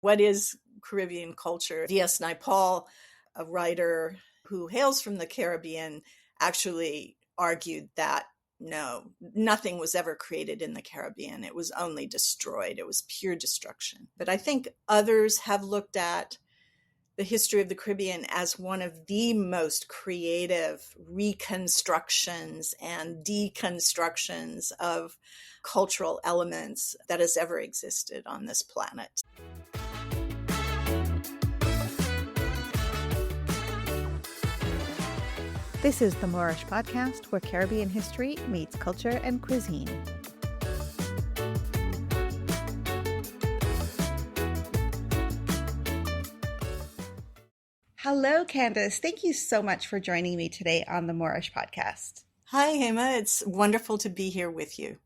What is Caribbean culture? V.S. Naipaul, a writer who hails from the Caribbean, actually argued that no, nothing was ever created in the Caribbean. It was only destroyed. It was pure destruction. But I think others have looked at the history of the Caribbean as one of the most creative reconstructions and deconstructions of cultural elements that has ever existed on this planet. This is the Moorish Podcast, where Caribbean history meets culture and cuisine. Hello, Candice. Thank you so much for joining me today on the Moorish Podcast. Hi, Hema. It's wonderful to be here with you.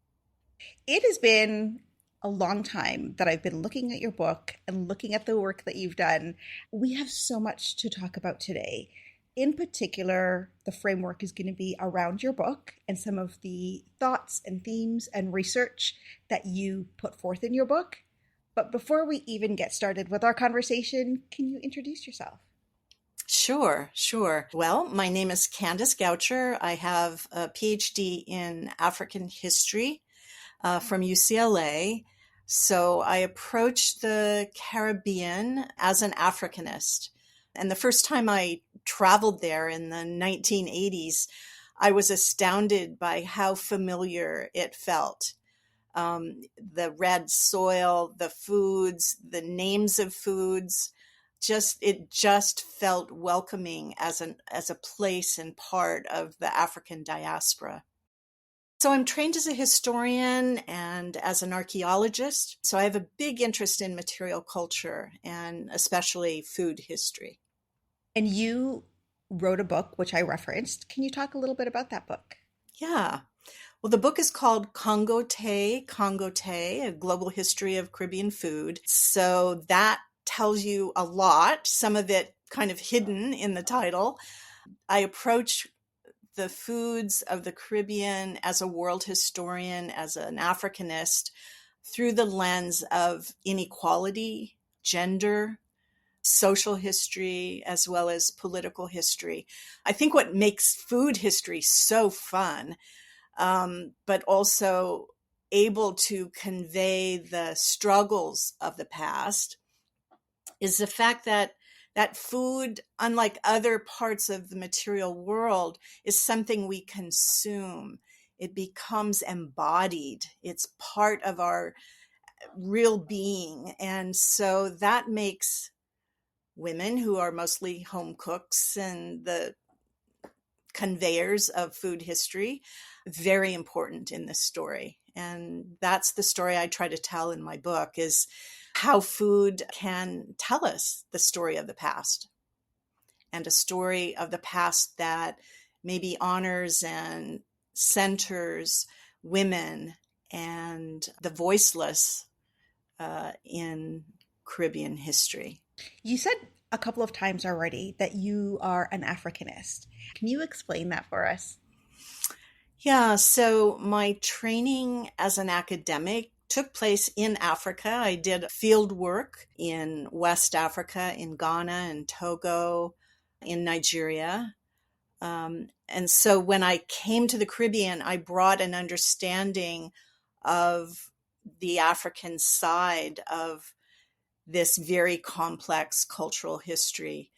It has been a long time that I've been looking at your book and looking at the work that you've done. We have so much to talk about today. In particular, the framework is going to be around your book and some of the thoughts and themes and research that you put forth in your book. But before we even get started with our conversation, can you introduce yourself? Sure. Well, my name is Candice Goucher. I have a PhD in African history from UCLA. So I approached the Caribbean as an Africanist. And the first time I traveled there in the 1980s, I was astounded by how familiar it felt. The red soil, the foods, the names of foods, it just felt welcoming as a place and part of the African diaspora. So I'm trained as a historian and as an archaeologist. So I have a big interest in material culture and especially food history. And you wrote a book, which I referenced. Can you talk a little bit about that book? Yeah. Well, the book is called Congotay, A Global History of Caribbean Food. So that tells you a lot, some of it kind of hidden in the title. I approach the foods of the Caribbean as a world historian, as an Africanist, through the lens of inequality, gender, social history, as well as political history. I think what makes food history so fun, but also able to convey the struggles of the past, is the fact that food, unlike other parts of the material world, is something we consume. It becomes embodied. It's part of our real being. And so that makes women, who are mostly home cooks and the conveyors of food history, very important in this story. And that's the story I try to tell in my book, is how food can tell us the story of the past, and a story of the past that maybe honors and centers women and the voiceless in Caribbean history. You said a couple of times already that you are an Africanist. Can you explain that for us? Yeah, so my training as an academic took place in Africa. I did field work in West Africa, in Ghana and Togo, in Nigeria. And so when I came to the Caribbean, I brought an understanding of the African side of this very complex cultural history.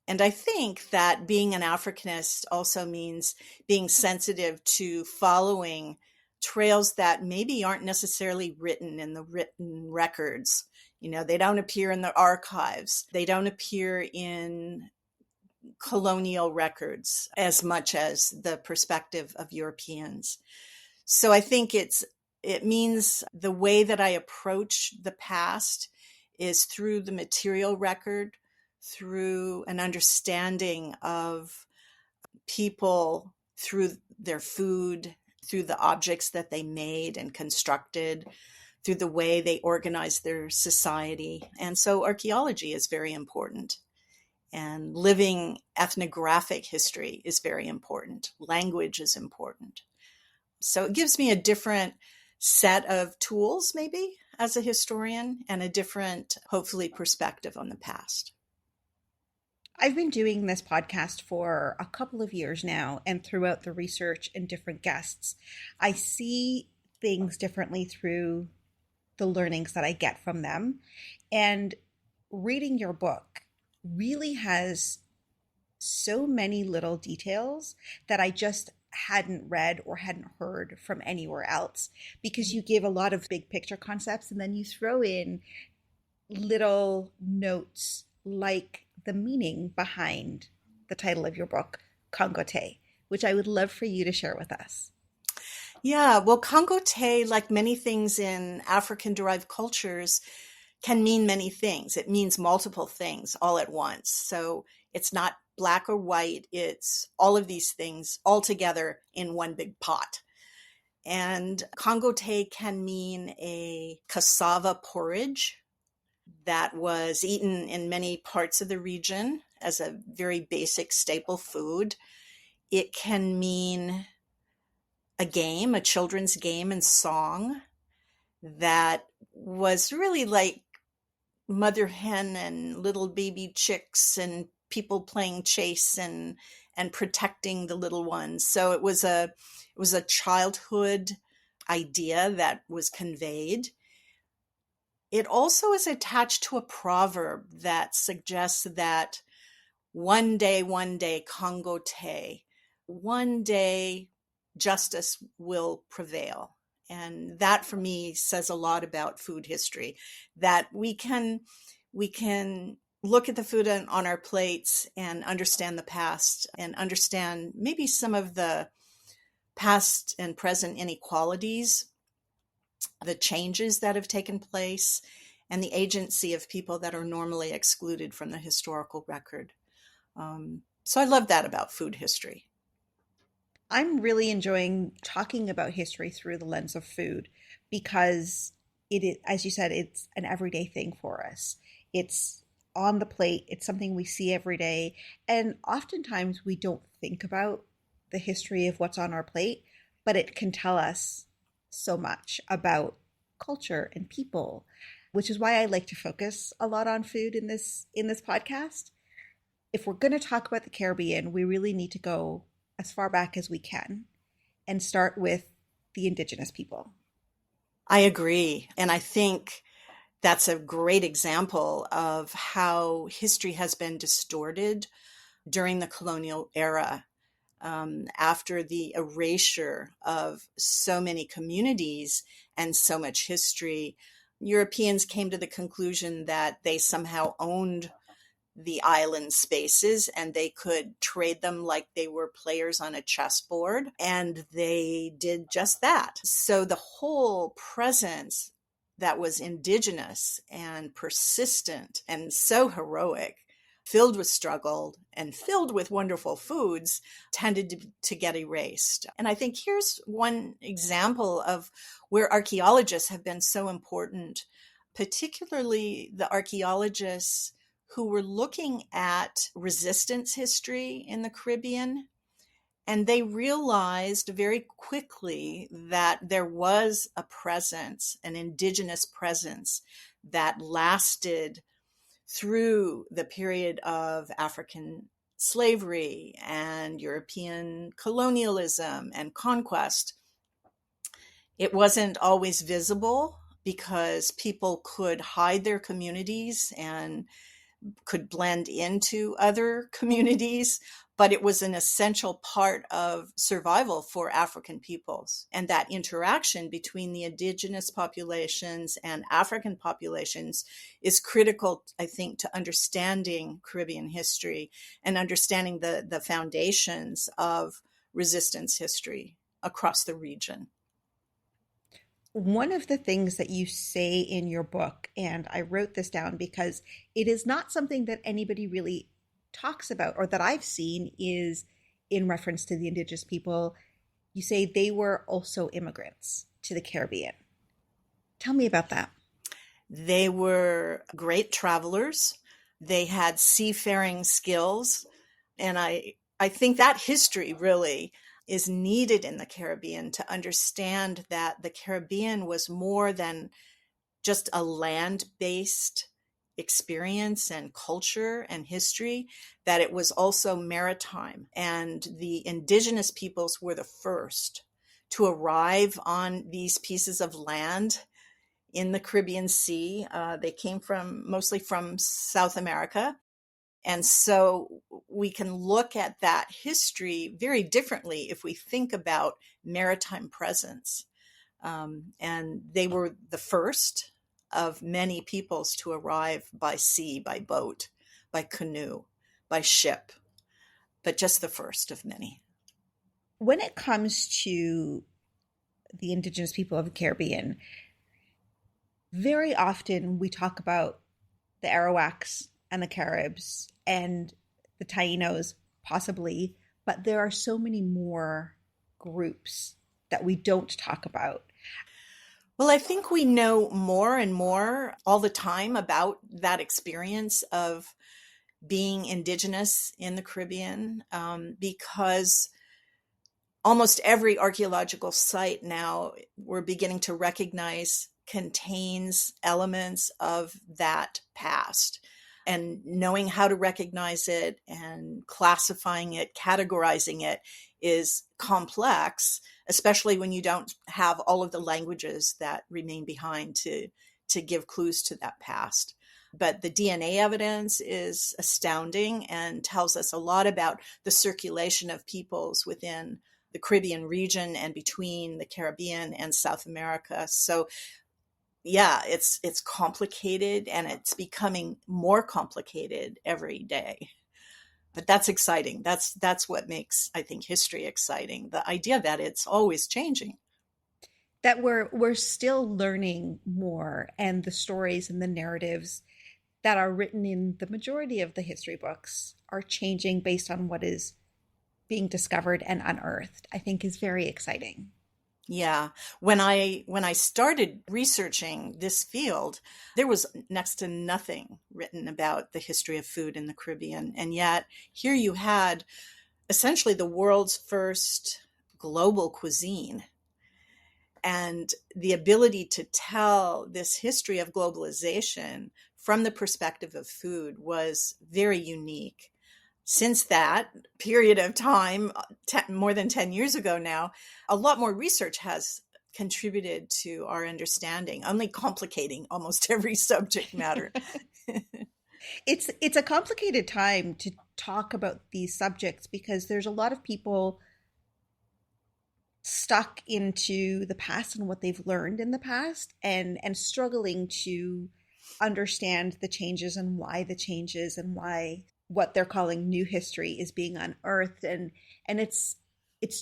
And I think that being an Africanist also means being sensitive to following trails that maybe aren't necessarily written in the written records. You know, they don't appear in the archives. They don't appear in colonial records as much as the perspective of Europeans. So I think it means the way that I approach the past is through the material record, through an understanding of people, through their food, through the objects that they made and constructed, through the way they organized their society. And so archaeology is very important. And living ethnographic history is very important. Language is important. So it gives me a different set of tools, maybe, as a historian and a different, hopefully, perspective on the past. I've been doing this podcast for a couple of years now, and throughout the research and different guests, I see things differently through the learnings that I get from them. And reading your book really has so many little details that I just hadn't read or hadn't heard from anywhere else, because you give a lot of big picture concepts and then you throw in little notes like the meaning behind the title of your book, Congotay, which I would love for you to share with us. Yeah, well, Congotay, like many things in African-derived cultures, can mean many things. It means multiple things all at once. So it's not black or white. It's all of these things all together in one big pot. And Congotay can mean a cassava porridge that was eaten in many parts of the region as a very basic staple food. It can mean a game, a children's game and song that was really like mother hen and little baby chicks and people playing chase and protecting the little ones. So it was a childhood idea that was conveyed. It also is attached to a proverb that suggests that one day, Congotay, one day justice will prevail. And that for me says a lot about food history, that we can look at the food on our plates and understand the past and understand maybe some of the past and present inequalities, the changes that have taken place, and the agency of people that are normally excluded from the historical record. So I love that about food history. I'm really enjoying talking about history through the lens of food, because it is, as you said, it's an everyday thing for us. It's on the plate, it's something we see every day. And oftentimes we don't think about the history of what's on our plate, but it can tell us so much about culture and people, which is why I like to focus a lot on food in this podcast. If we're going to talk about the Caribbean, we really need to go as far back as we can and start with the Indigenous people. I agree. And I think that's a great example of how history has been distorted during the colonial era. After the erasure of so many communities and so much history, Europeans came to the conclusion that they somehow owned the island spaces and they could trade them like they were players on a chessboard. And they did just that. So the whole presence that was indigenous and persistent and so heroic, filled with struggle and filled with wonderful foods, tended to get erased. And I think here's one example of where archaeologists have been so important, particularly the archaeologists who were looking at resistance history in the Caribbean. And they realized very quickly that there was a presence, an indigenous presence, that lasted through the period of African slavery and European colonialism and conquest. It wasn't always visible because people could hide their communities and could blend into other communities, but it was an essential part of survival for African peoples. And that interaction between the indigenous populations and African populations is critical, I think, to understanding Caribbean history and understanding the foundations of resistance history across the region. One of the things that you say in your book, and I wrote this down because it is not something that anybody really talks about or that I've seen, is in reference to the Indigenous people. You say they were also immigrants to the Caribbean. Tell me about that. They were great travelers. They had seafaring skills. And I think that history really is needed in the Caribbean to understand that the Caribbean was more than just a land-based experience and culture and history, that it was also maritime. And the indigenous peoples were the first to arrive on these pieces of land in the Caribbean Sea. They came mostly from South America. And so we can look at that history very differently if we think about maritime presence. And they were the first of many peoples to arrive by sea, by boat, by canoe, by ship, but just the first of many. When it comes to the Indigenous people of the Caribbean, very often we talk about the Arawaks and the Caribs and the Tainos, possibly, but there are so many more groups that we don't talk about. Well, I think we know more and more all the time about that experience of being Indigenous in the Caribbean, because almost every archaeological site now we're beginning to recognize contains elements of that past. And knowing how to recognize it and classifying it, categorizing it is complex, especially when you don't have all of the languages that remain behind to give clues to that past. But the DNA evidence is astounding and tells us a lot about the circulation of peoples within the Caribbean region and between the Caribbean and South America. So yeah, it's complicated, and it's becoming more complicated every day. But that's exciting. That's what makes, I think, history exciting. The idea that it's always changing. That we're still learning more, and the stories and the narratives that are written in the majority of the history books are changing based on what is being discovered and unearthed, I think is very exciting. Yeah. When I started researching this field, there was next to nothing written about the history of food in the Caribbean. And yet here you had essentially the world's first global cuisine. And the ability to tell this history of globalization from the perspective of food was very unique. Since that period of time, more than 10 years ago now, a lot more research has contributed to our understanding, only complicating almost every subject matter. It's a complicated time to talk about these subjects because there's a lot of people stuck into the past and what they've learned in the past, and struggling to understand the changes and why the changes and why what they're calling new history is being unearthed, and it's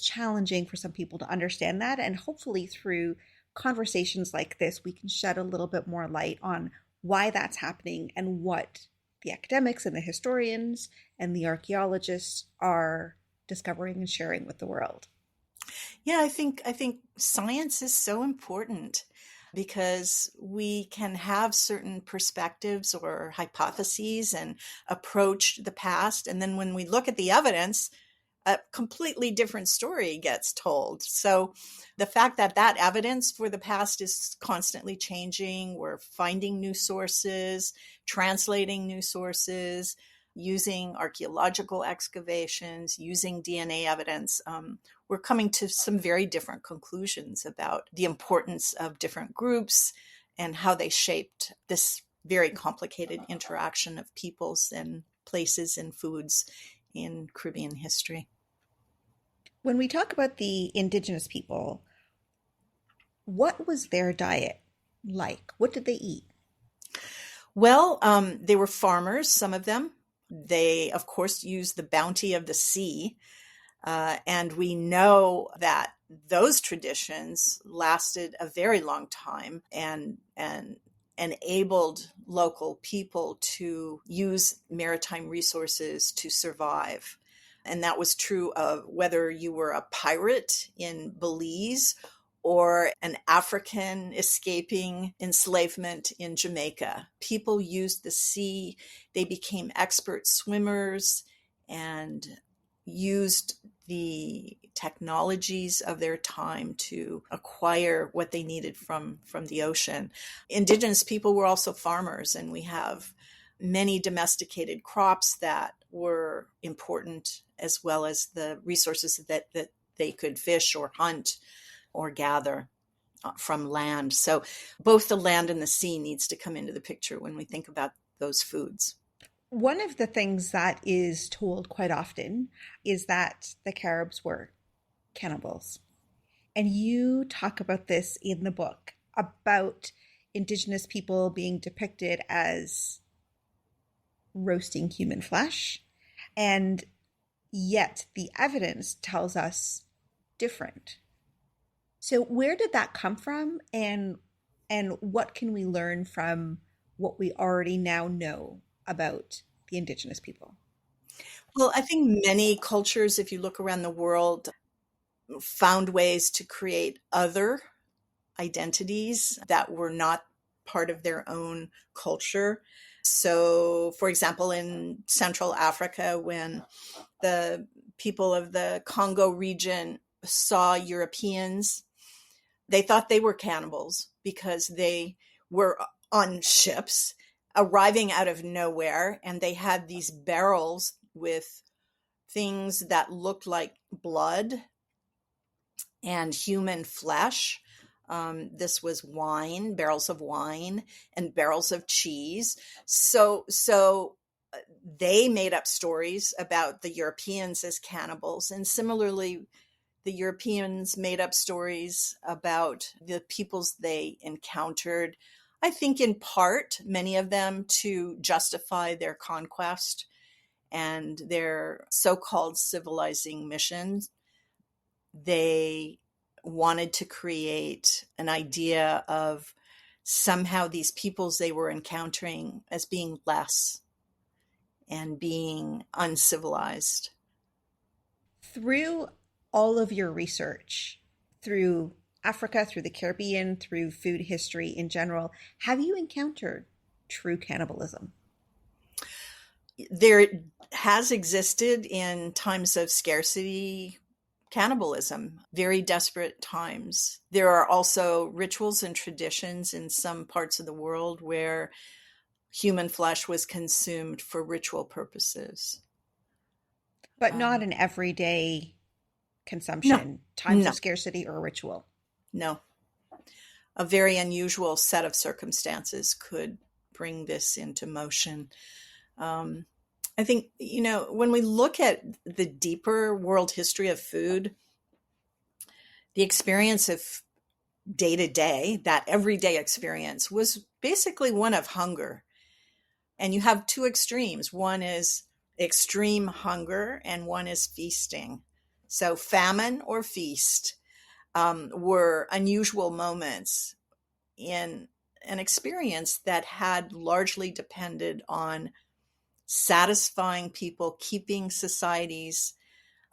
challenging for some people to understand that, and hopefully through conversations like this we can shed a little bit more light on why that's happening and what the academics and the historians and the archaeologists are discovering and sharing with the world. Yeah, I think science is so important because we can have certain perspectives or hypotheses and approach the past. And then when we look at the evidence, a completely different story gets told. So the fact that that evidence for the past is constantly changing, we're finding new sources, translating new sources, using archaeological excavations, using DNA evidence, we're coming to some very different conclusions about the importance of different groups and how they shaped this very complicated interaction of peoples and places and foods in Caribbean history. When we talk about the indigenous people, what was their diet like? What did they eat? Well, they were farmers, some of them. They, of course, used the bounty of the sea. And we know that those traditions lasted a very long time and enabled local people to use maritime resources to survive. And that was true of whether you were a pirate in Belize or an African escaping enslavement in Jamaica. People used the sea. They became expert swimmers and used the technologies of their time to acquire what they needed from the ocean. Indigenous people were also farmers, and we have many domesticated crops that were important, as well as the resources that they could fish or hunt or gather from land. So both the land and the sea needs to come into the picture when we think about those foods. One of the things that is told quite often is that the Caribs were cannibals. And you talk about this in the book about Indigenous people being depicted as roasting human flesh. And yet the evidence tells us different. So where did that come from, and what can we learn from what we already now know about the Indigenous people? Well, I think many cultures, if you look around the world, found ways to create other identities that were not part of their own culture. So, for example, in Central Africa, when the people of the Congo region saw Europeans, they thought they were cannibals because they were on ships arriving out of nowhere, and they had these barrels with things that looked like blood and human flesh. This was wine, barrels of wine, and barrels of cheese. So they made up stories about the Europeans as cannibals, and similarly, the Europeans made up stories about the peoples they encountered. I think in part, many of them to justify their conquest and their so-called civilizing missions. They wanted to create an idea of somehow these peoples they were encountering as being less and being uncivilized. Through all of your research, through Africa, through the Caribbean, through food history in general, have you encountered true cannibalism? There has existed in times of scarcity cannibalism, very desperate times. There are also rituals and traditions in some parts of the world where human flesh was consumed for ritual purposes. But not an everyday No, consumption, times no, of scarcity or ritual. no. A very unusual set of circumstances could bring this into motion. I think, when we look at the deeper world history of food, the experience of day to day, that everyday experience, was basically one of hunger. And you have two extremes. One is extreme hunger, and one is feasting. So famine or feast were unusual moments in an experience that had largely depended on satisfying people, keeping societies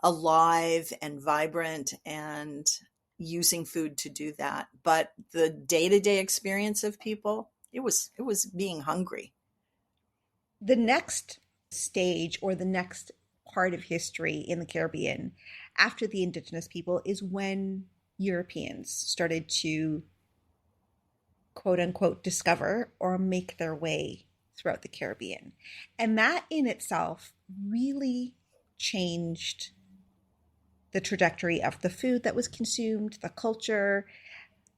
alive and vibrant, and using food to do that. But the day-to-day experience of people, it was being hungry. The next stage, or the next part of history in the Caribbean after the Indigenous people, is when Europeans started to quote unquote discover or make their way throughout the Caribbean. And that in itself really changed the trajectory of the food that was consumed, the culture,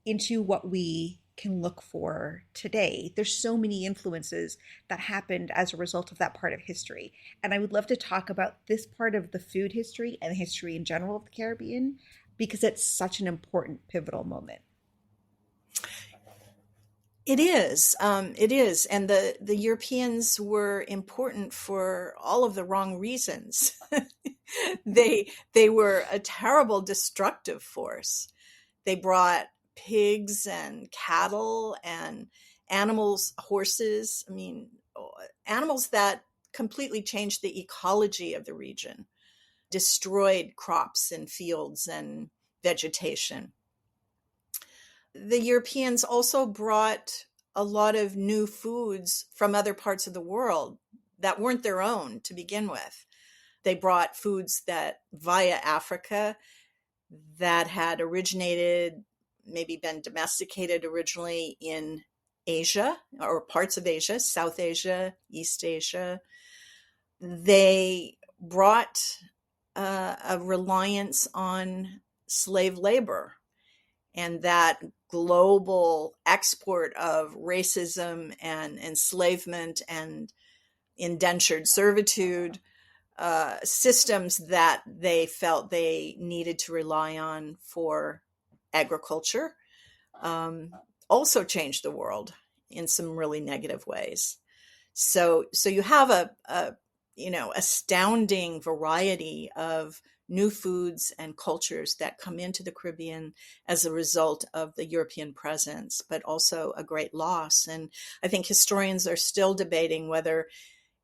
into what we can look for today. There's so many influences that happened as a result of that part of history. And I would love to talk about this part of the food history and the history in general of the Caribbean, because it's such an important pivotal moment. It is. It is. And the Europeans were important for all of the wrong reasons. They were a terrible destructive force. They brought pigs and cattle and animals, horses, animals that completely changed the ecology of the region, destroyed crops and fields and vegetation. The Europeans also brought a lot of new foods from other parts of the world that weren't their own to begin with. they brought foods that via Africa that had originated, maybe been domesticated originally in Asia or parts of Asia, South Asia, East Asia. They brought a reliance on slave labor, and that global export of racism and enslavement and indentured servitude, systems that they felt they needed to rely on for agriculture, also changed the world in some really negative ways. So you have a astounding variety of new foods and cultures that come into the Caribbean as a result of the European presence, but also a great loss. And I think historians are still debating whether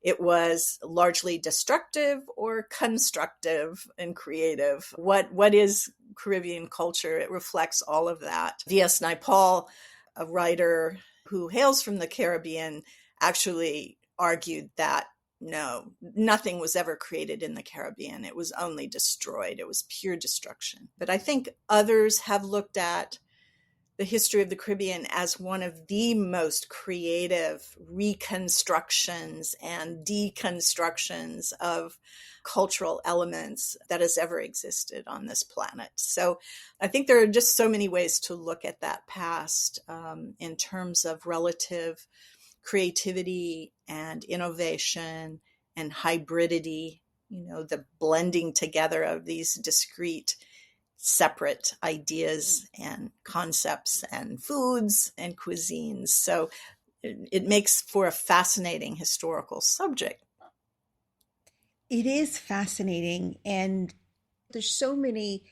it was largely destructive or constructive and creative. What is Caribbean culture? It reflects all of that. V.S. Naipaul, a writer who hails from the Caribbean, actually argued that no, nothing was ever created in the Caribbean. It was only destroyed. It was pure destruction. But I think others have looked at the history of the Caribbean as one of the most creative reconstructions and deconstructions of cultural elements that has ever existed on this planet. So I think there are just so many ways to look at that past in terms of relative creativity and innovation and hybridity, the blending together of these discrete, separate ideas and concepts and foods and cuisines. So it makes for a fascinating historical subject. It is fascinating, and there's so many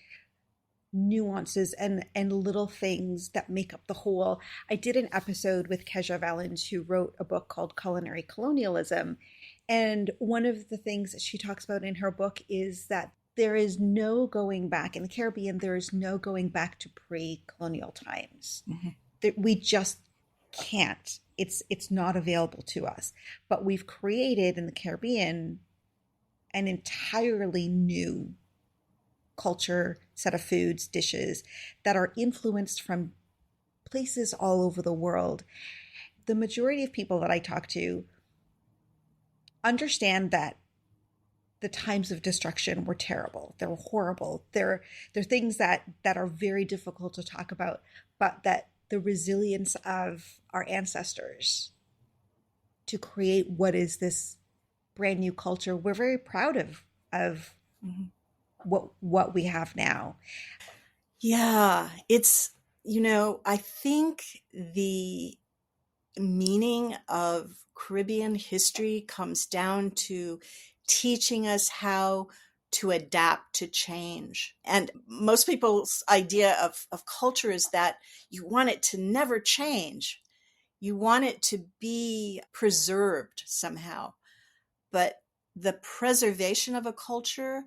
nuances and little things that make up the whole. I did an episode with Kezia Valens, who wrote a book called Culinary Colonialism, and one of the things that she talks about in her book is that there is no going back in the Caribbean. There is no going back to pre-colonial times. Mm-hmm. We just can't. It's not available to us. But we've created in the Caribbean an entirely new culture, set of foods, dishes that are influenced from places all over the world. The majority of people that I talk to understand that the times of destruction were terrible. They were horrible. They're things that are very difficult to talk about, but that the resilience of our ancestors to create what is this brand new culture, we're very proud of mm-hmm. what we have now. Yeah, it's, I think the meaning of Caribbean history comes down to teaching us how to adapt to change. And most people's idea of culture is that you want it to never change. You want it to be preserved somehow. But the preservation of a culture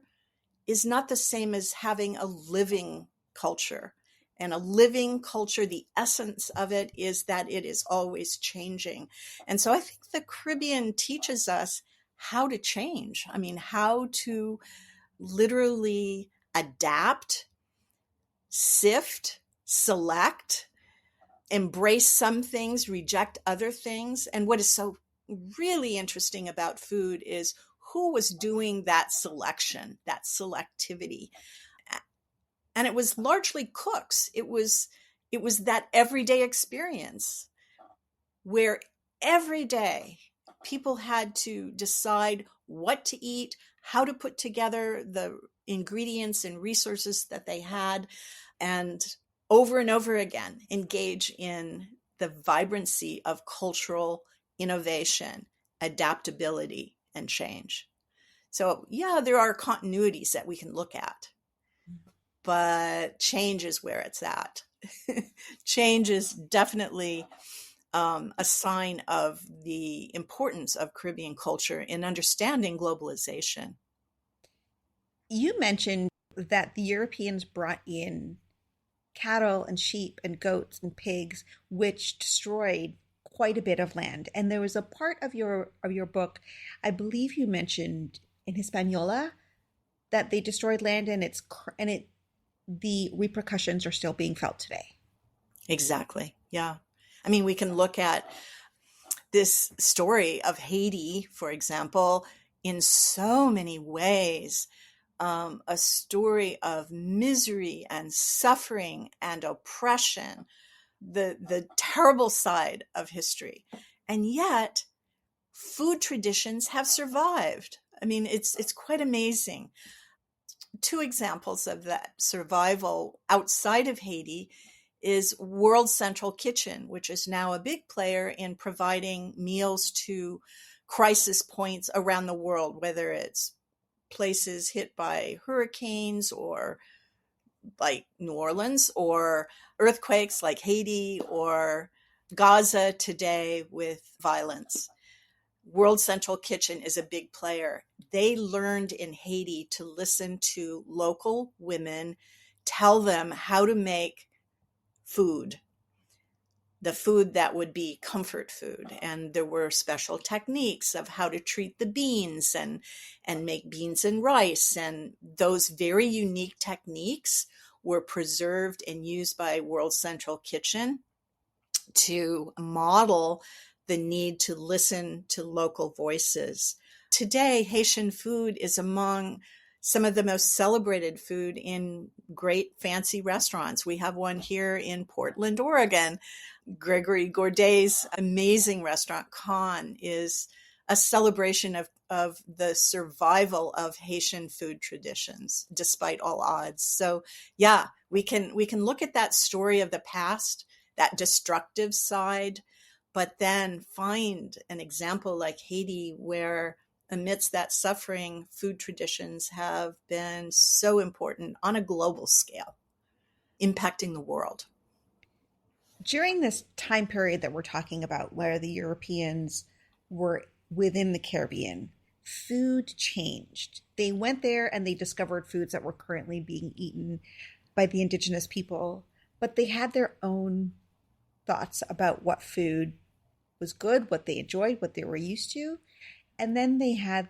is not the same as having a living culture. And a living culture, the essence of it is that it is always changing. And so I think the Caribbean teaches us how to change. I mean, how to literally adapt, sift, select, embrace some things, reject other things. And what is so really interesting about food is who was doing that selection, that selectivity. And it was largely cooks. It was that everyday experience where every day people had to decide what to eat, how to put together the ingredients and resources that they had, and over again, engage in the vibrancy of cultural innovation, adaptability, and change. So yeah, there are continuities that we can look at, but change is where it's at. Change is definitely a sign of the importance of Caribbean culture in understanding globalization. You mentioned that the Europeans brought in cattle and sheep and goats and pigs, which destroyed quite a bit of land. And there was a part of your book, I believe you mentioned in Hispaniola that they destroyed land, and the repercussions are still being felt today. Exactly. Yeah. I mean, we can look at this story of Haiti, for example, in so many ways. A story of misery and suffering and oppression, the terrible side of history. And yet, food traditions have survived. I mean, it's quite amazing. Two examples of that survival outside of Haiti is World Central Kitchen, which is now a big player in providing meals to crisis points around the world, whether it's places hit by hurricanes or like New Orleans, or earthquakes like Haiti, or Gaza today with violence. World Central Kitchen is a big player. They learned in Haiti to listen to local women, tell them how to make food, the food that would be comfort food. And there were special techniques of how to treat the beans and make beans and rice. And those very unique techniques were preserved and used by World Central Kitchen to model the need to listen to local voices. Today, Haitian food is among some of the most celebrated food in great fancy restaurants. We have one here in Portland, Oregon. Gregory Gourdet's amazing restaurant, Con, is a celebration of the survival of Haitian food traditions, despite all odds. So yeah, we can look at that story of the past, that destructive side, but then find an example like Haiti where amidst that suffering, food traditions have been so important on a global scale, impacting the world. During this time period that we're talking about, where the Europeans were within the Caribbean, food changed. They went there and they discovered foods that were currently being eaten by the Indigenous people, but they had their own thoughts about what food was good, what they enjoyed, what they were used to. And then they had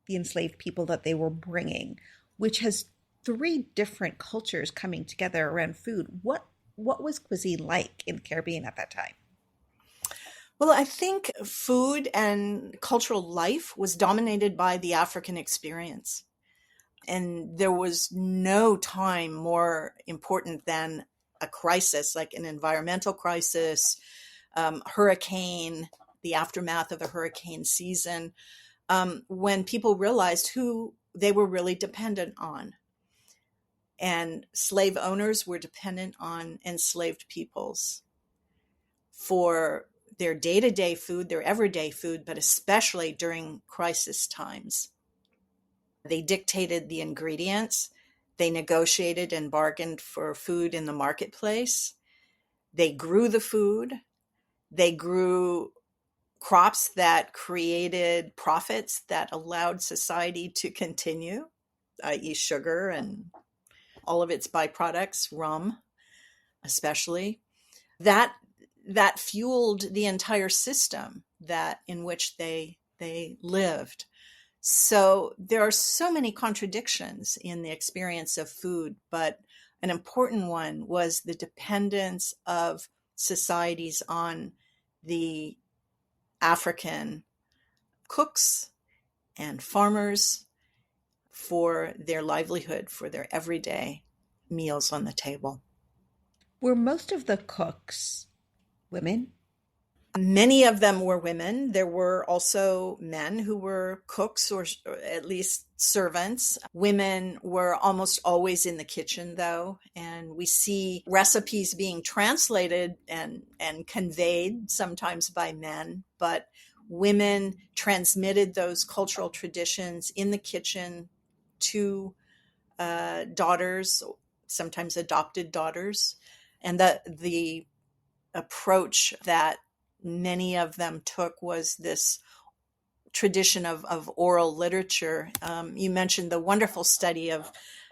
the enslaved people that they were bringing, which has three different cultures coming together around food. What was cuisine like in the Caribbean at that time? Well, I think food and cultural life was dominated by the African experience. And there was no time more important than a crisis, like an environmental crisis, hurricane, the aftermath of a hurricane season, when people realized who they were really dependent on. And slave owners were dependent on enslaved peoples for their day-to-day food, their everyday food, but especially during crisis times. They dictated the ingredients. They negotiated and bargained for food in the marketplace. They grew the food. They grew crops that created profits that allowed society to continue, i.e. sugar and all of its byproducts, rum especially. That fueled the entire system that in which they lived. So there are so many contradictions in the experience of food, but an important one was the dependence of societies on the African cooks and farmers for their livelihood, for their everyday meals on the table. Were most of the cooks women? Many of them were women. There were also men who were cooks or at least servants. Women were almost always in the kitchen, though, and we see recipes being translated and conveyed sometimes by men, but women transmitted those cultural traditions in the kitchen to daughters, sometimes adopted daughters, and the approach that many of them took was this tradition of oral literature. You mentioned the wonderful study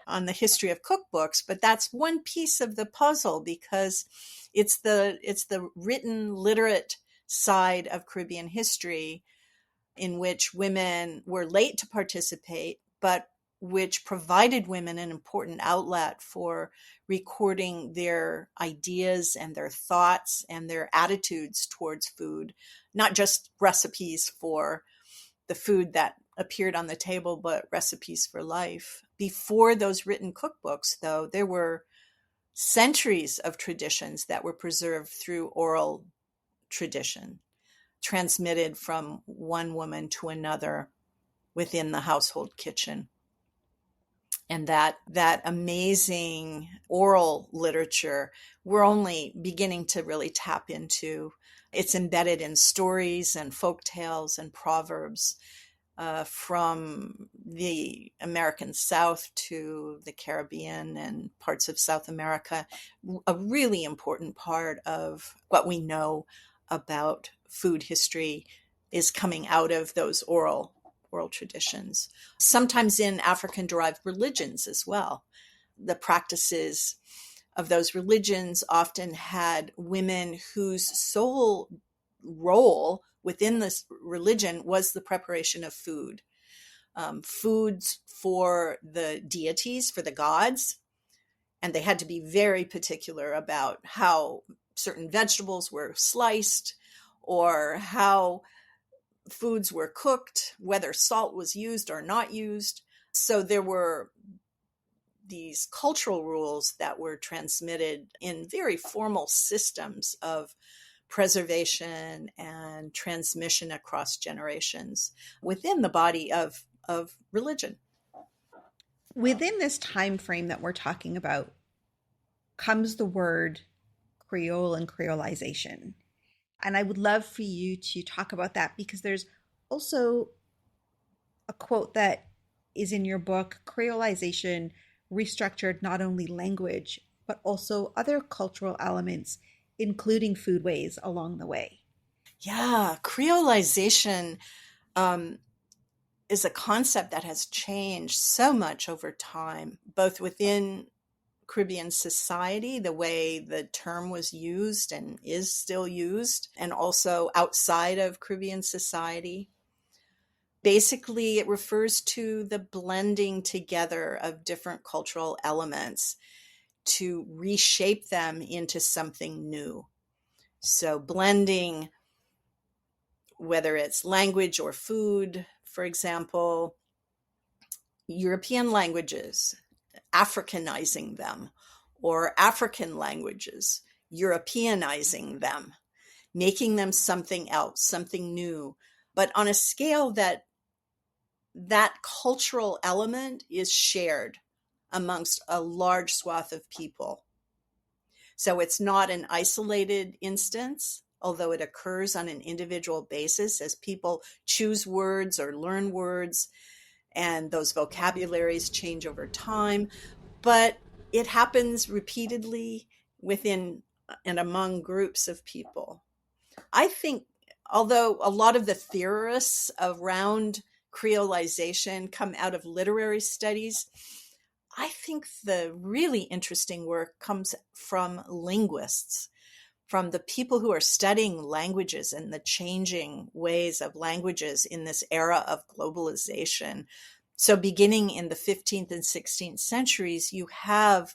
on the history of cookbooks, but that's one piece of the puzzle because it's the written literate side of Caribbean history in which women were late to participate, but which provided women an important outlet for recording their ideas and their thoughts and their attitudes towards food, not just recipes for the food that appeared on the table, but recipes for life. Before those written cookbooks, though, there were centuries of traditions that were preserved through oral tradition, transmitted from one woman to another within the household kitchen. And that amazing oral literature, we're only beginning to really tap into. It's embedded in stories and folk tales and proverbs from the American South to the Caribbean and parts of South America. A really important part of what we know about food history is coming out of those oral traditions, sometimes in African-derived religions as well. The practices of those religions often had women whose sole role within this religion was the preparation of food. Foods for the deities, for the gods, and they had to be very particular about how certain vegetables were sliced or how foods were cooked, whether salt was used or not used. So there were these cultural rules that were transmitted in very formal systems of preservation and transmission across generations within the body of religion. Within this time frame that we're talking about comes the word Creole and creolization. And I would love for you to talk about that, because there's also a quote that is in your book: creolization restructured not only language, but also other cultural elements, including foodways along the way. Yeah, creolization is a concept that has changed so much over time, both within Caribbean society, the way the term was used and is still used, and also outside of Caribbean society. Basically, it refers to the blending together of different cultural elements to reshape them into something new. So blending, whether it's language or food, for example, European languages, Africanizing them, or African languages, Europeanizing them, making them something else, something new, but on a scale that cultural element is shared amongst a large swath of people. So it's not an isolated instance, although it occurs on an individual basis as people choose words or learn words, and those vocabularies change over time. But it happens repeatedly within and among groups of people. I think, although a lot of the theorists around creolization come out of literary studies, I think the really interesting work comes from linguists, from the people who are studying languages and the changing ways of languages in this era of globalization. So beginning in the 15th and 16th centuries, you have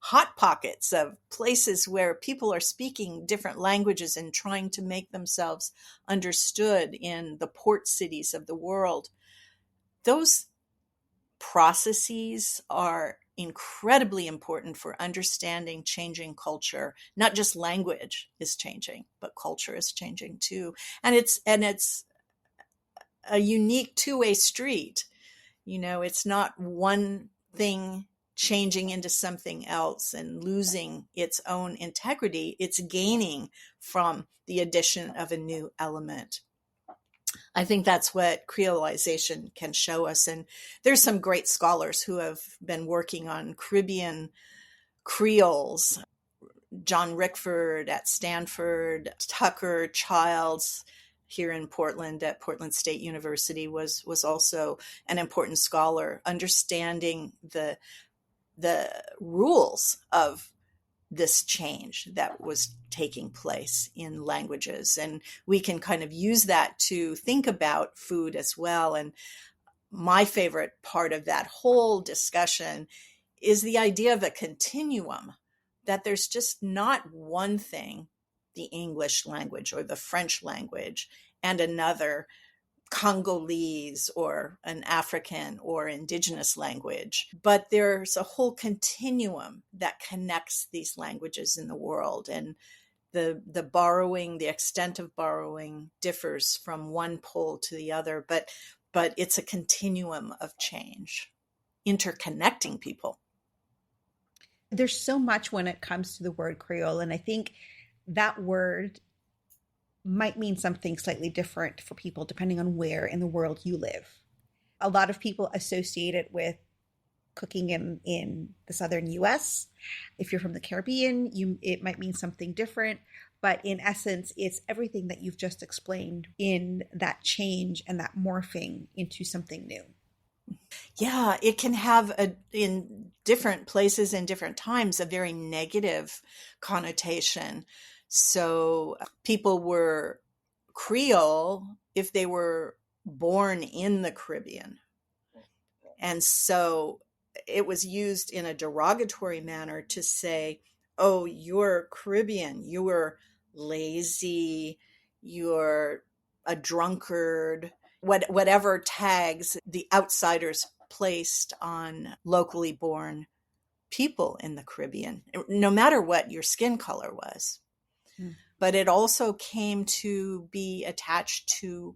hot pockets of places where people are speaking different languages and trying to make themselves understood in the port cities of the world. Those processes are incredibly important for understanding changing culture. Not just language is changing, but culture is changing too. And it's a unique two-way street. You know, it's not one thing changing into something else and losing its own integrity. It's gaining from the addition of a new element. I think that's what creolization can show us. And there's some great scholars who have been working on Caribbean creoles. John Rickford at Stanford, Tucker Childs here in Portland at Portland State University was also an important scholar, understanding the rules of this change that was taking place in languages. And we can kind of use that to think about food as well. And my favorite part of that whole discussion is the idea of a continuum, that there's just not one thing, the English language or the French language, and another, Congolese or an African or Indigenous language, but there's a whole continuum that connects these languages in the world. And the borrowing, the extent of borrowing differs from one pole to the other, but it's a continuum of change, interconnecting people. There's so much when it comes to the word Creole, and I think that word might mean something slightly different for people depending on where in the world you live. A lot of people associate it with cooking in the southern US. If you're from the Caribbean, it might mean something different. But in essence, it's everything that you've just explained in that change and that morphing into something new. Yeah, it can have in different places and different times, a very negative connotation. So people were Creole if they were born in the Caribbean. And so it was used in a derogatory manner to say, oh, you're Caribbean, you were lazy, you're a drunkard, whatever tags the outsiders placed on locally born people in the Caribbean, no matter what your skin color was. Mm. But it also came to be attached to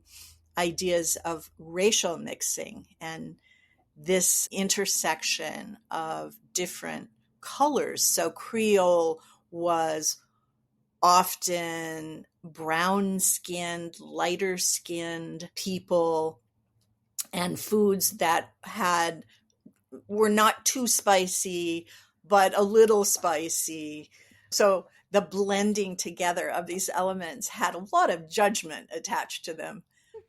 ideas of racial mixing and this intersection of different colors. So Creole was often brown skinned, lighter skinned people, and foods that were not too spicy, but a little spicy. So the blending together of these elements had a lot of judgment attached to them.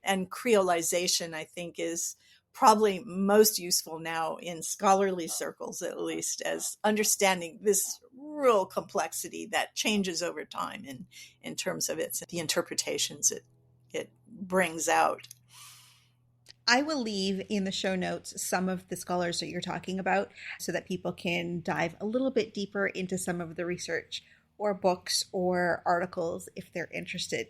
And creolization, I think, is probably most useful now in scholarly circles, at least, as understanding this real complexity that changes over time in terms of the interpretations it brings out. I will leave in the show notes some of the scholars that you're talking about so that people can dive a little bit deeper into some of the research or books or articles if they're interested.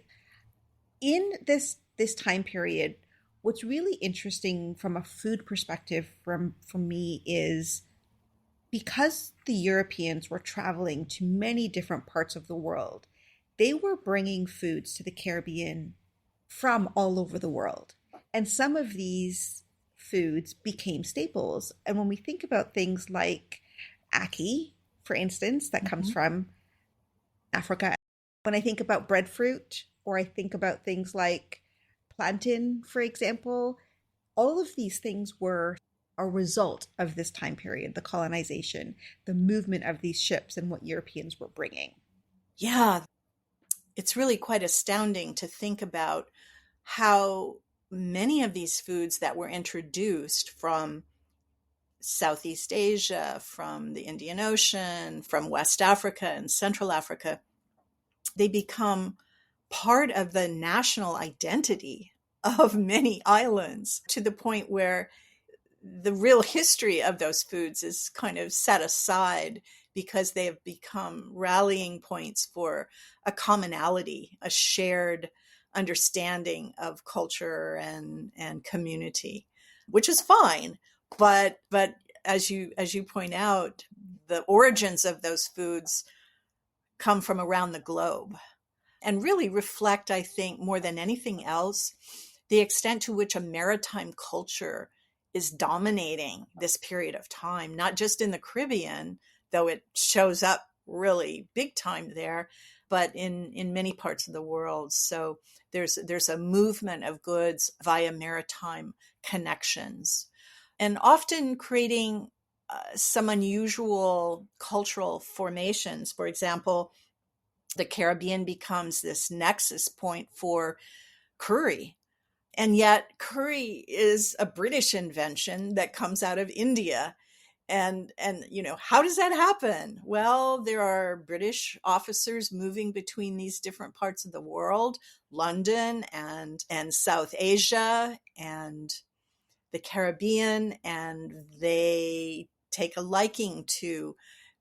In this time period, what's really interesting from a food perspective from me is because the Europeans were traveling to many different parts of the world, they were bringing foods to the Caribbean from all over the world. And some of these foods became staples. And when we think about things like ackee, for instance, that comes from Africa, when I think about breadfruit, or I think about things like plantain, for example, all of these things were a result of this time period, the colonization, the movement of these ships and what Europeans were bringing. Yeah, it's really quite astounding to think about how many of these foods that were introduced from Southeast Asia, from the Indian Ocean, from West Africa and Central Africa, they become part of the national identity of many islands, to the point where the real history of those foods is kind of set aside because they have become rallying points for a commonality, a shared understanding of culture and community, which is fine. But as you point out, the origins of those foods come from around the globe and really reflect, I think, more than anything else, the extent to which a maritime culture is dominating this period of time, not just in the Caribbean, though it shows up really big time there, but in many parts of the world. So there's a movement of goods via maritime connections, and often creating some unusual cultural formations. For example, the Caribbean becomes this nexus point for curry. And yet curry is a British invention that comes out of India. And how does that happen? Well, there are British officers moving between these different parts of the world, London and South Asia and the Caribbean, and they take a liking to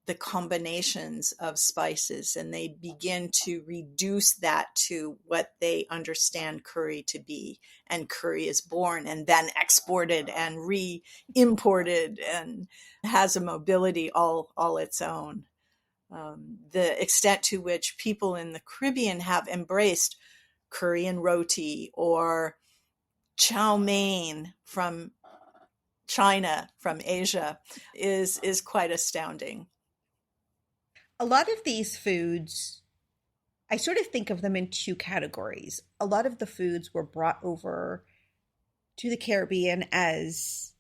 the combinations of spices, and they begin to reduce that to what they understand curry to be. And curry is born and then exported and re-imported and has a mobility all its own. The extent to which people in the Caribbean have embraced curry and roti, or chow mein from China, from Asia, is quite astounding. A lot of these foods, I sort of think of them in two categories. A lot of the foods were brought over to the Caribbean as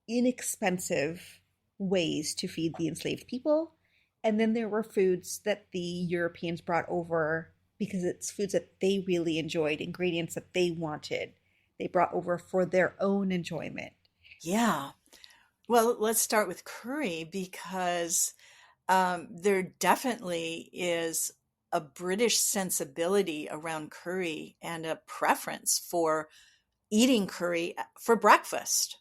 inexpensive ways to feed the enslaved people. And then there were foods that the Europeans brought over because it's foods that they really enjoyed, ingredients that they wanted. They brought over for their own enjoyment. Yeah. Well, let's start with curry, because there definitely is a British sensibility around curry and a preference for eating curry for breakfast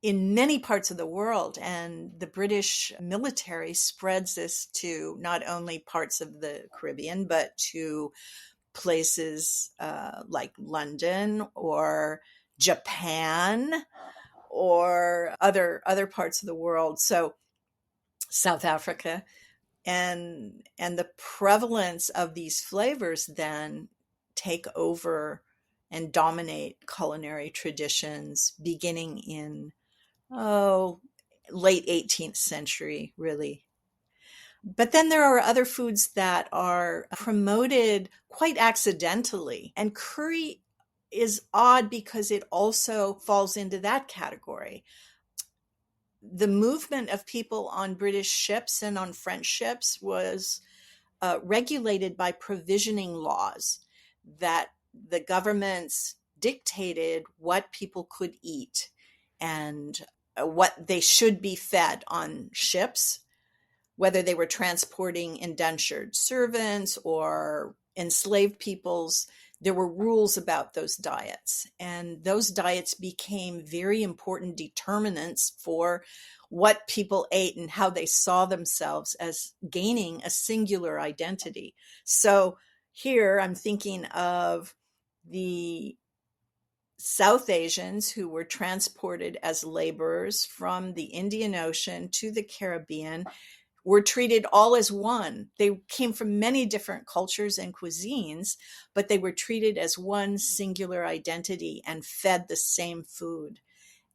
in many parts of the world. And the British military spreads this to not only parts of the Caribbean, but to places like London or Japan or other parts of the world. So South Africa, and the prevalence of these flavors then take over and dominate culinary traditions beginning in late 18th century, really. But then there are other foods that are promoted quite accidentally, and curry is odd because it also falls into that category. The movement of people on British ships and on French ships was regulated by provisioning laws that the governments dictated what people could eat and what they should be fed on ships, whether they were transporting indentured servants or enslaved peoples. There were rules about those diets, and those diets became very important determinants for what people ate and how they saw themselves as gaining a singular identity. So here I'm thinking of the South Asians who were transported as laborers from the Indian Ocean to the Caribbean were treated all as one. They came from many different cultures and cuisines, but they were treated as one singular identity and fed the same food.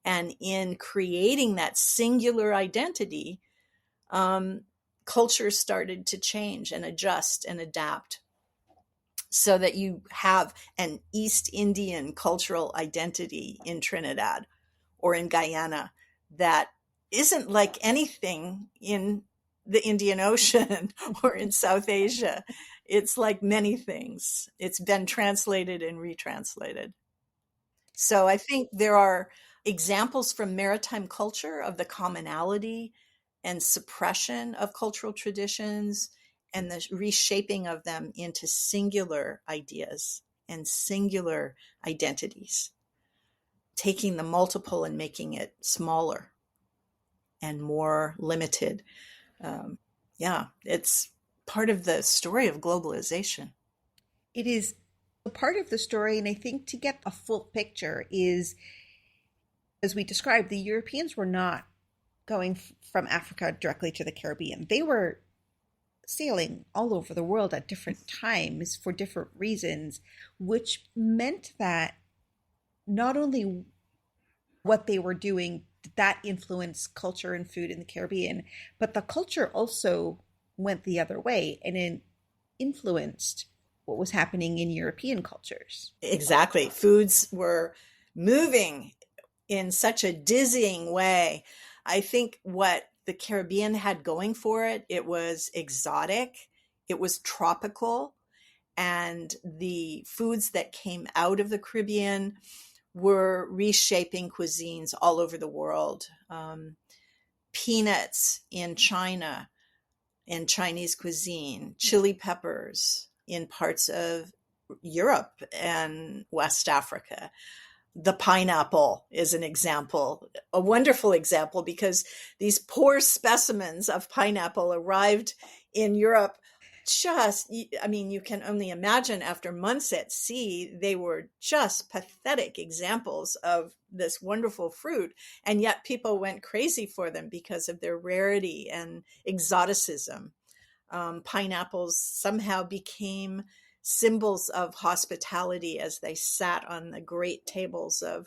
And in creating that singular identity, culture started to change and adjust and adapt, so that you have an East Indian cultural identity in Trinidad or in Guyana that isn't like anything in the Indian Ocean or in South Asia. It's like many things. It's been translated and retranslated. So I think there are examples from maritime culture of the commonality and suppression of cultural traditions and the reshaping of them into singular ideas and singular identities, taking the multiple and making it smaller and more limited. Yeah, it's part of the story of globalization. It is a part of the story, and I think to get a full picture is, as we described, the Europeans were not going from Africa directly to the Caribbean. They were sailing all over the world at different times for different reasons, which meant that not only what they were doing that influenced culture and food in the Caribbean, but the culture also went the other way and it influenced what was happening in European cultures. Exactly. Foods were moving in such a dizzying way. I think what the Caribbean had going for it, it was exotic, it was tropical, and the foods that came out of the Caribbean were reshaping cuisines all over the world. peanuts in China, in Chinese cuisine, chili peppers in parts of Europe and West Africa. The pineapple is an example, a wonderful example, because these poor specimens of pineapple arrived in Europe. I mean, you can only imagine after months at sea, they were just pathetic examples of this wonderful fruit. And yet people went crazy for them because of their rarity and exoticism. Pineapples somehow became symbols of hospitality as they sat on the great tables of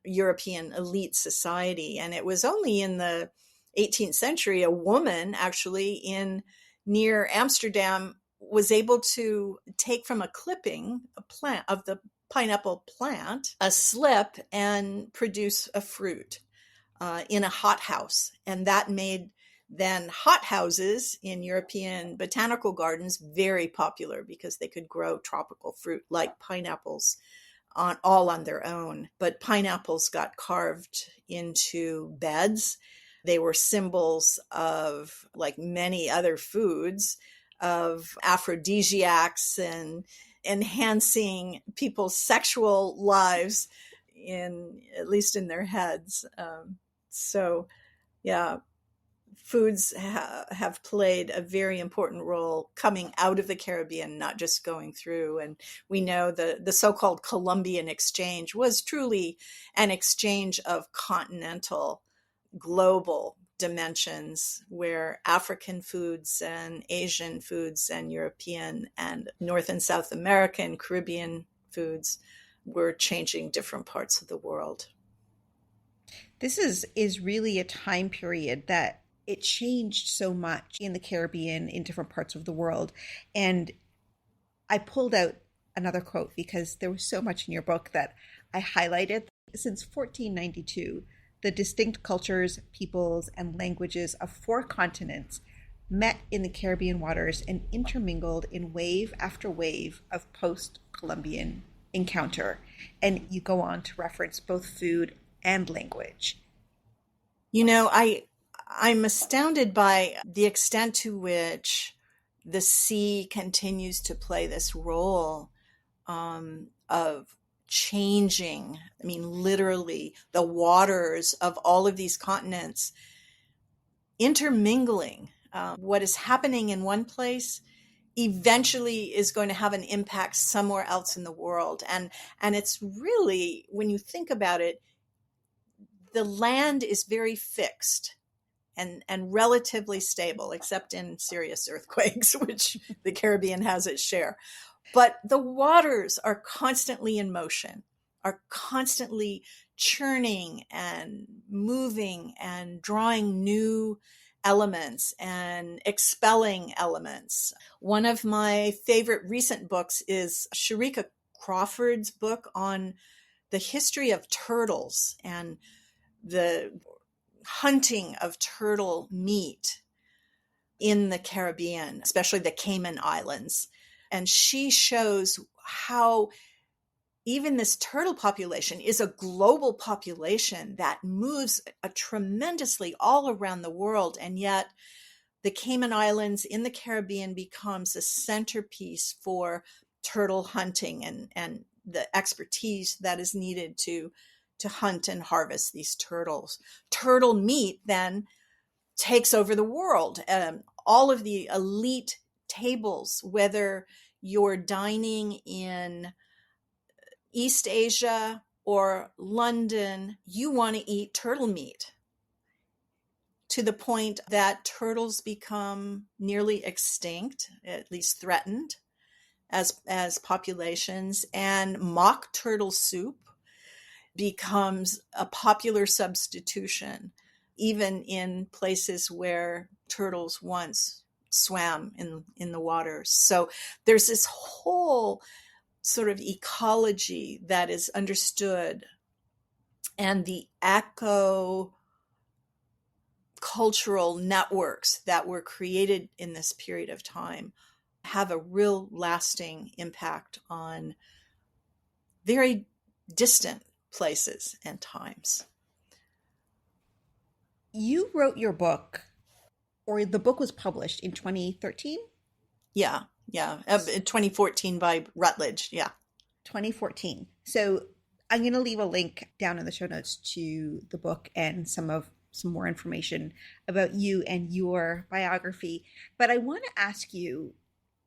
European elite society. And it was only in the 18th century, a woman actually in near Amsterdam was able to take from a clipping, a plant of the pineapple plant, a slip, and produce a fruit in a hothouse. And that made then hothouses in European botanical gardens very popular because they could grow tropical fruit like pineapples all on their own. But pineapples got carved into beds. They were symbols of, like many other foods, of aphrodisiacs and enhancing people's sexual lives, at least in their heads. So, yeah, foods have played a very important role coming out of the Caribbean, not just going through. And we know the so-called Columbian exchange was truly an exchange of continental, global dimensions, where African foods and Asian foods and European and North and South American, Caribbean foods were changing different parts of the world. This is really a time period that it changed so much in the Caribbean, in different parts of the world. And I pulled out another quote because there was so much in your book that I highlighted. Since 1492, the distinct cultures, peoples, and languages of 4 continents met in the Caribbean waters and intermingled in wave after wave of post-Columbian encounter. And you go on to reference both food and language. You know, I'm astounded by the extent to which the sea continues to play this role of changing, I mean, literally the waters of all of these continents intermingling. What is happening in one place eventually is going to have an impact somewhere else in the world. And it's really, when you think about it, the land is very fixed and relatively stable, except in serious earthquakes, which the Caribbean has its share. But the waters are constantly in motion, are constantly churning and moving and drawing new elements and expelling elements. One of my favorite recent books is Sharika Crawford's book on the history of turtles and the hunting of turtle meat in the Caribbean, especially the Cayman Islands. And she shows how even this turtle population is a global population that moves tremendously all around the world. And yet the Cayman Islands in the Caribbean becomes a centerpiece for turtle hunting and the expertise that is needed to hunt and harvest these turtles. Turtle meat then takes over the world. All of the elite tables, whether you're dining in East Asia or London, you want to eat turtle meat, to the point that turtles become nearly extinct, at least threatened as populations, and mock turtle soup becomes a popular substitution, even in places where turtles once swam in the water. So there's this whole sort of ecology that is understood, and the eco cultural networks that were created in this period of time have a real lasting impact on very distant places and times. You wrote your book, or the book was published in 2013? Yeah, yeah. 2014 by Routledge. Yeah. 2014. So I'm going to leave a link down in the show notes to the book and some more information about you and your biography. But I want to ask you,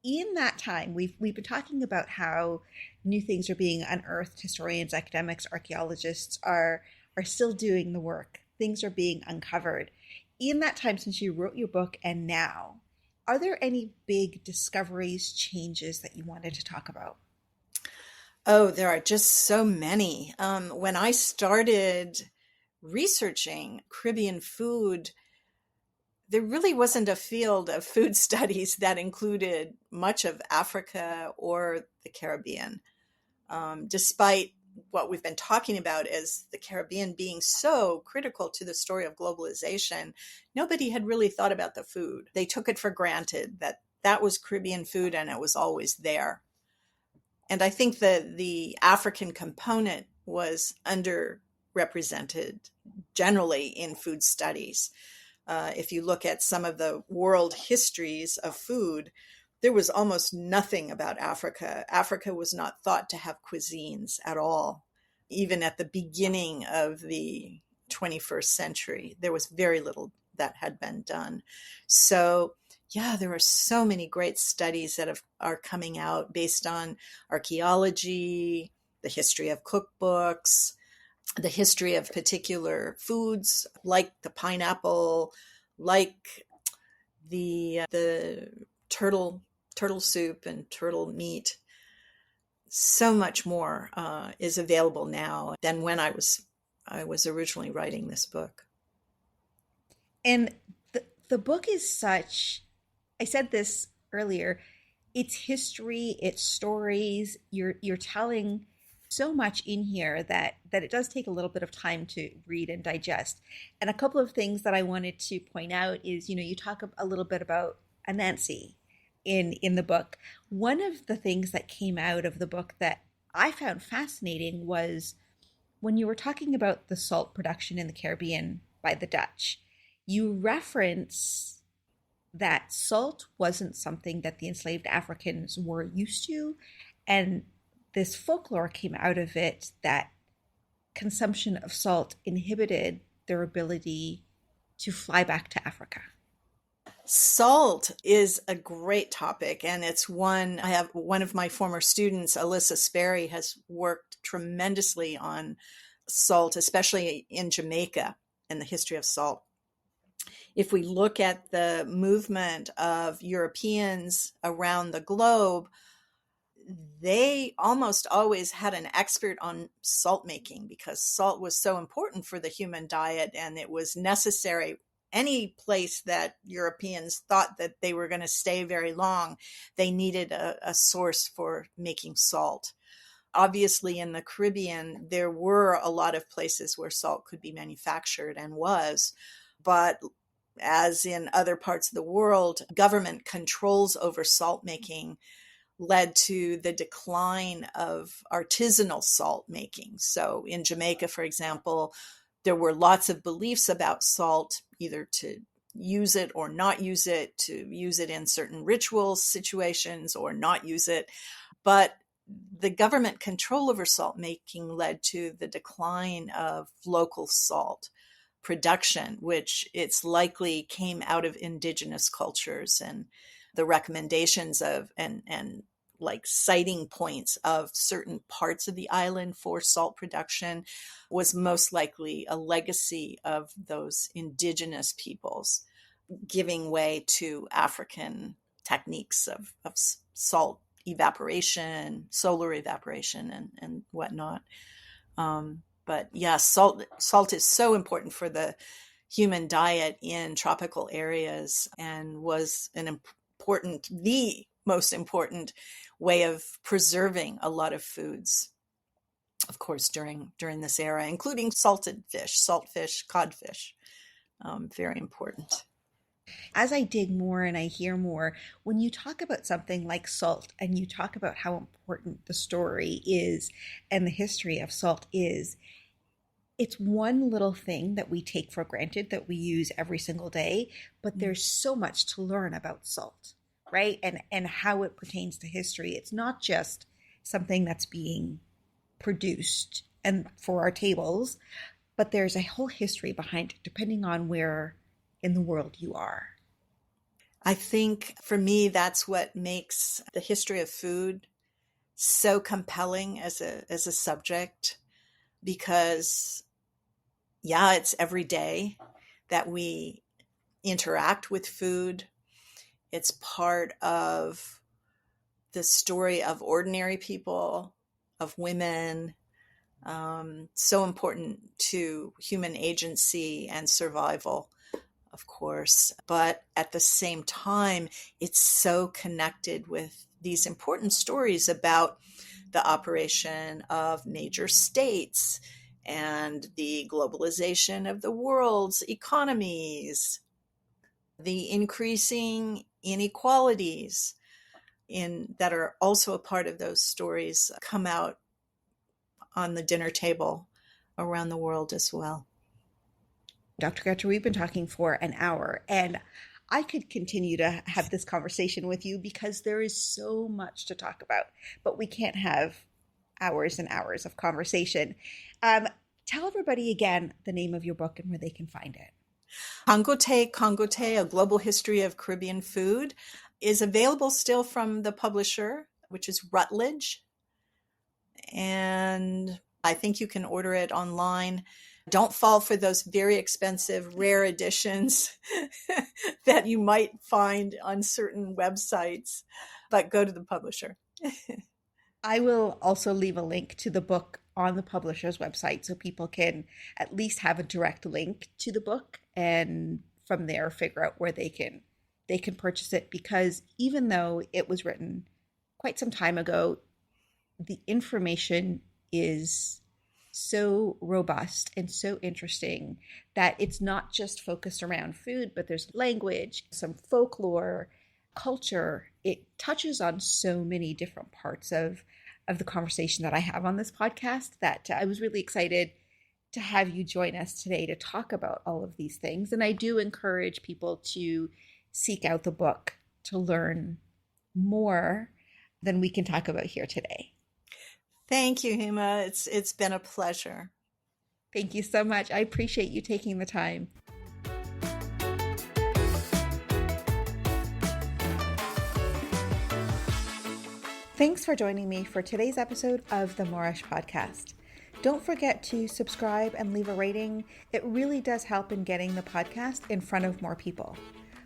in that time, we've been talking about how new things are being unearthed. Historians, academics, archaeologists are still doing the work. Things are being uncovered. In that time since you wrote your book and now, are there any big discoveries, changes that you wanted to talk about? Oh, there are just so many. When I started researching Caribbean food, there really wasn't a field of food studies that included much of Africa or the Caribbean, despite what we've been talking about as the Caribbean being so critical to the story of globalization. Nobody had really thought about the food. They took it for granted that that was Caribbean food and it was always there. And I think that the African component was underrepresented generally in food studies. If you look at some of the world histories of food, there was almost nothing about Africa. Africa was not thought to have cuisines at all. Even at the beginning of the 21st century, there was very little that had been done. So, yeah, there are so many great studies that are coming out based on archaeology, the history of cookbooks, the history of particular foods like the pineapple, like the turtle soup and turtle meat. So much more is available now than when I was originally writing this book. And the book is such, I said this earlier, it's history, it's stories. You're telling so much in here that it does take a little bit of time to read and digest. And a couple of things that I wanted to point out is, you talk a little bit about Anansi in the book. One of the things that came out of the book that I found fascinating was when you were talking about the salt production in the Caribbean by the Dutch, you reference that salt wasn't something that the enslaved Africans were used to. And this folklore came out of it that consumption of salt inhibited their ability to fly back to Africa. Salt is a great topic, and it's one I have. One of my former students, Alyssa Sperry, has worked tremendously on salt, especially in Jamaica and the history of salt. If we look at the movement of Europeans around the globe, they almost always had an expert on salt making because salt was so important for the human diet and it was necessary. Any place that Europeans thought that they were going to stay very long, they needed a source for making salt. Obviously, in the Caribbean, there were a lot of places where salt could be manufactured and was, but as in other parts of the world, government controls over salt making led to the decline of artisanal salt making. So in Jamaica, for example, there were lots of beliefs about salt, either to use it or not use it, to use it in certain ritual situations or not use it. But the government control over salt making led to the decline of local salt production, which it's likely came out of indigenous cultures and the recommendations of and like sighting points of certain parts of the island for salt production was most likely a legacy of those indigenous peoples giving way to African techniques of salt evaporation, solar evaporation, and whatnot. But yeah, salt is so important for the human diet in tropical areas and was the most important way of preserving a lot of foods, of course, during this era, including salted fish, saltfish, codfish. Very important. As I dig more and I hear more, when you talk about something like salt and you talk about how important the story is and the history of salt is, it's one little thing that we take for granted that we use every single day, but there's so much to learn about salt, right? And how it pertains to history. It's not just something that's being produced and for our tables, but there's a whole history behind it, depending on where in the world you are. I think for me, that's what makes the history of food so compelling as a subject, because yeah, it's every day that we interact with food. It's part of the story of ordinary people, of women, so important to human agency and survival, of course. But at the same time, it's so connected with these important stories about the operation of major states and the globalization of the world's economies, the increasing inequalities that are also a part of those stories come out on the dinner table around the world as well. Dr. Goucher, we've been talking for an hour, and I could continue to have this conversation with you because there is so much to talk about, but we can't have hours and hours of conversation. Tell everybody again the name of your book and where they can find it. Congotay, Congotay, A Global History of Caribbean Food is available still from the publisher, which is Routledge. And I think you can order it online. Don't fall for those very expensive, rare editions that you might find on certain websites, but go to the publisher. I will also leave a link to the book on the publisher's website so people can at least have a direct link to the book and from there figure out where they can purchase it, because even though it was written quite some time ago, the information is so robust and so interesting that it's not just focused around food, but there's language, some folklore, culture. It touches on so many different parts of the conversation that I have on this podcast that I was really excited to have you join us today to talk about all of these things. And I do encourage people to seek out the book to learn more than we can talk about here today. Thank you, Hema. It's been a pleasure. Thank you so much. I appreciate you taking the time. Thanks for joining me for today's episode of the Moorish Podcast. Don't forget to subscribe and leave a rating. It really does help in getting the podcast in front of more people.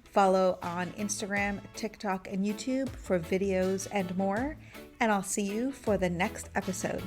Follow on Instagram, TikTok, and YouTube for videos and more. And I'll see you for the next episode.